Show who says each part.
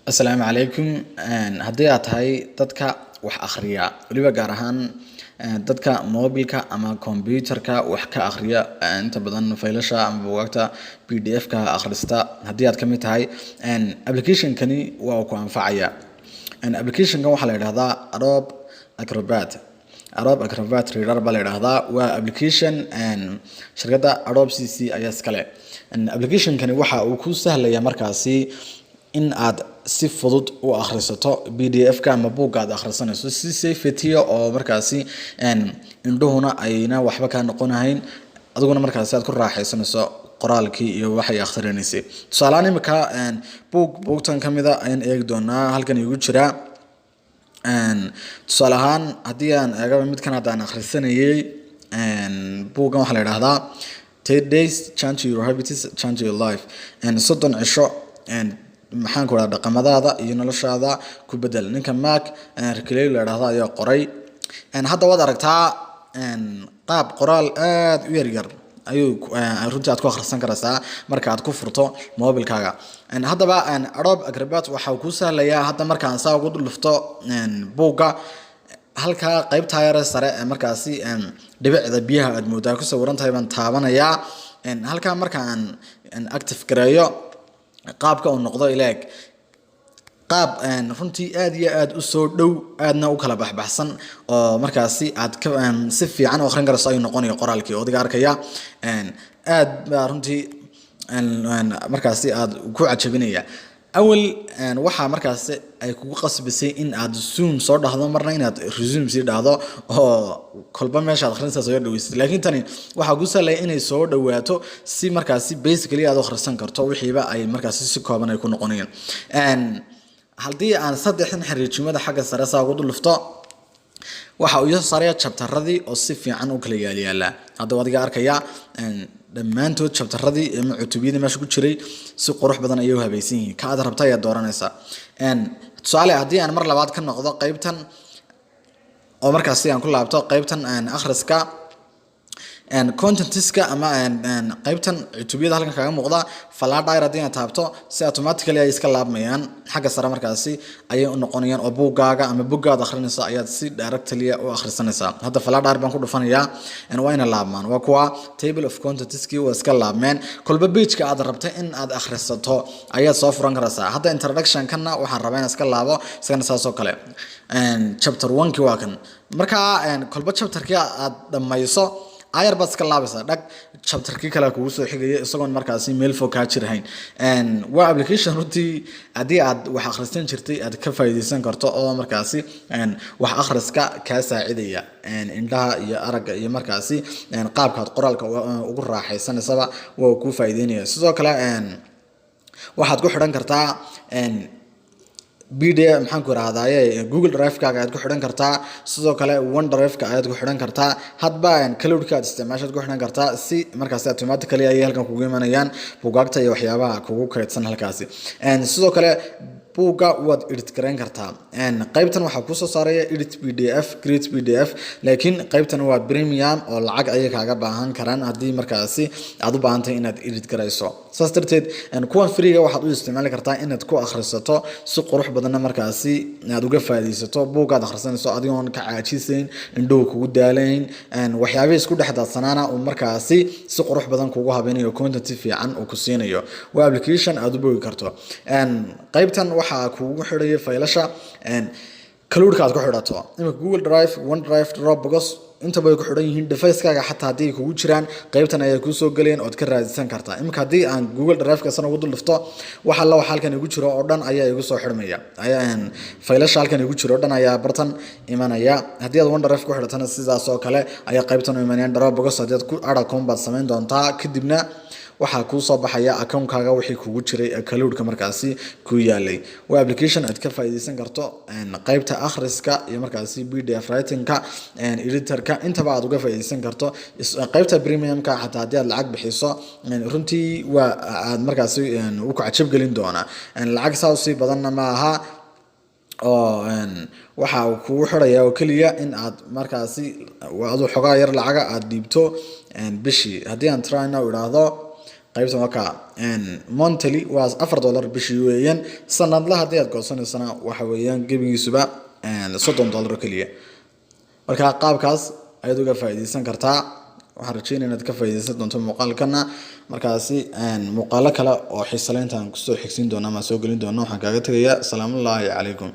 Speaker 1: Asalaamu calaykum. Haddii aad tahay dadka wax akhriya weliba gaar ahaan dadka mobilka ama computerka wax ka akhriya inta badan faylasha ama buugaagta PDF-ka akhrista haddii aad ka mid tahay application-kani waa ku anfacaya. Application-kan waxaa la yidhaahdaa Adobe Acrobat Reader baa la yidhaahdaa. Waa application shirkadda Adobe CC ayaa iska leh. Application-kani waxa uu ku sahlayaa markaasi in aad si fudud u akhrisato PDF-ka ama buugga aad akhrisanayso si safety oo markaasi indhuhuna ayna waxba ka noqonahayn adiguna markaasi aad ku raaxaysanayso qoraalkii iyo waxay akhriinaysay. Tusaale imika buugtan kamida ayaan eegi doonaa halkan igu jira. Tusaale ahaan haddii aan eegaba midkan haddaan akhrisanayay buuggan waxaa la yidhaahdaa 10 days change your habits change your life. 30 cisho maxaan ku radaa dhaqamadaada iyo noloshaada ku bedel. Ninka Mark Reclay la yiraahdo ayaa qoray. Hadda waad aragtaa qaab qoraal aad u yar ayuu runtii aad ku akhrisan karaysaa marka aad ku furto mobilkaaga. Haddaba Adobe Acrobat waxa uu ku sahlayaa hadda markaan saa ugu dhufto buugga halka qaybta yar sare markaasi dhibicda biyaha aad moodaa ku sawiran tahay baan taabanayaa. Halka markaan active gareeyo qaabka uu noqdo ilaag qaab runtii aad iyo aad u soo dhow aadna u kala baxbaxsan oo markaasi aad ka si fiican u akhrin karayso ayuu noqonayo qoraalkii oo adiga arkaya aad baa runtii markaasi aad ku cajabinaya. awal waxa markaasi ay kugu qasbisay in aad zoom soo dhahdo marna inaad resume sii dhahdo oo kolba meesha aad akhrinayso soo dhaweysay. Laakiin tani waxa ku salay inay soo dhawaato si markaasi basically aad akhrisan karto wixiiba ay markaasi si kooban ay ku noqonayaan. Haddii aan saddexdan xiriijimada xagga sare saa ugu dhufto waxa uu soo saaraya chapter-radii oo si fiican u kala yaala. Hadda wadiga arkaya dhammaantood chapter-radii ama cutubiyadii meesha ku jiray si qurux badan ayay u habaysan yihiin. Ka aad rabtay aad dooranaysaa. Tusaale haddii aan mar labaad ka noqdo qaybtan oo markaasi aan ku laabto qaybtan akhriska contentiska ama qaybtan cutubiyada halkan kaga muuqda falaadha haddii aad taabto si automatically ay iska laabmayaan xagga sare markaasi ayay u noqonayaan oo buuggaaga ama buuggaada akhrinaysa ayaad si directly u akhrisanaysaa. Hadda falaadha baan ku dhufanayaa waa ina laabmaan waa kuwa table of contentiski waa iska laabmeen kolba page-ka aad rabtay in aad akhrisato ayaad soo furan karaysaa. Hadda introduction-kana waxaan rabaa in iska laabo isagana saasoo kale chapter 1 waa kan marka kolba chapter-kii aad dhamayso ayar bad iska laabaysaa dhag chapter-kii kale kugu soo xigaya isagoon markaasi meel fog ka jirahayn. Waa application runtii haddii aad wax akhrisan jirtay aad ka faa'iideysan karto oo markaasi wax akhriska ka saacidaya indhaha iyo aragga iyo markaasi qaabka aad qoraalka ugu raaxaysanaysaba waa ku faa'iideynaya. Sidoo kale waxaad ku xidhan kartaa PDF maxaan ku raadayay Google Drive-kaaga aad ku xidhan kartaa. Sidoo kale OneDrive-ka aad ku xidhan kartaa. Hadba cloud-ka aad isticmaashaad ku xidhan kartaa si markaasi automatically ay halkan kugu imanayaan buugaagta iyo waxyaabaha kugu kaydsan halkaasi. Sidoo kale buugga waad edit gareyn kartaa. Qaybtan waxa ku soo saaraya edit PDF create PDF laakiin qaybtan waa premium oo lacag ay kaaga baahan karaan haddii markaasi aad u baahantahay inaad edit gareyso. Saas darteed kuwan free-ga waxaad u isticmaali kartaa inaad ku akhrisato si qurux badan markaasi aad uga faa'iideysato buugga aad akhrisanayso adigoon ka caajisayn indhuhu kugu daalayn waxyaabaha isku dhexdaadsanaana oo markaasi si qurux badan kugu habaynayo content fiican oo ku siinayo. Waa application aad u boogi karto. Qaybtan waxa kugu xidhay faylasha cloud-ka aad ku xidhato imika Google Drive OneDrive Dropbox inta bay ku xidhan yihiin device-kaaga xataa haddii kugu jiraan qaybtan ayay ku soo galeen oo ka raadsan kartaa. Imika haddii aan Google Drive-ka san ugu dhufto waxa la waxa halkan igu jiro oo dhan ayaa igu soo xidhmaya faylasha halkan igu jiro oo dhan ayaa bartan imanaya. Haddii aad OneDrive ku xidhatana sidaas oo kale ayaa qaybtan u imanayaan. Dropbox haddii aad ku account baad samayn doontaa kadibna waxa ku soo baxaya account-kaaga wixii kugu jiray cloud-ka markaasi ku yaalay. Waa application aad ka faa'iideysan karto qaybta akhriska iyo markaasi PDF writing-ka editor-ka intaba aad uga faa'iideysan karto. Qaybta premium-ka xataa haddii aad lacag bixiso runtii waa aad markaasi u ku cajab gelin doona lacag saasi badanna ma aha oo waxa uu kugu xirayaa oo kaliya in aad markaasi aad xogaa yar lacag aad dhiibto bishii. Haddii aan try now iraahdo qaybtan waa ka monthly waa $4 bishii weeyaan sanadlaha hadii aad goosanaysana waxa weeyaan gebigiisuba $30 kaliya marka qaabkaas ayaad uga faa'iideysan kartaa waxaan rajeynayaa inaad ka faa'iideysan doonto muuqaalkana markaasi muuqaalo kale oo xiisayntan ku soo xigsiin doona ama soo gelin doona waxaan kaaga tagayaa salaamu alaykum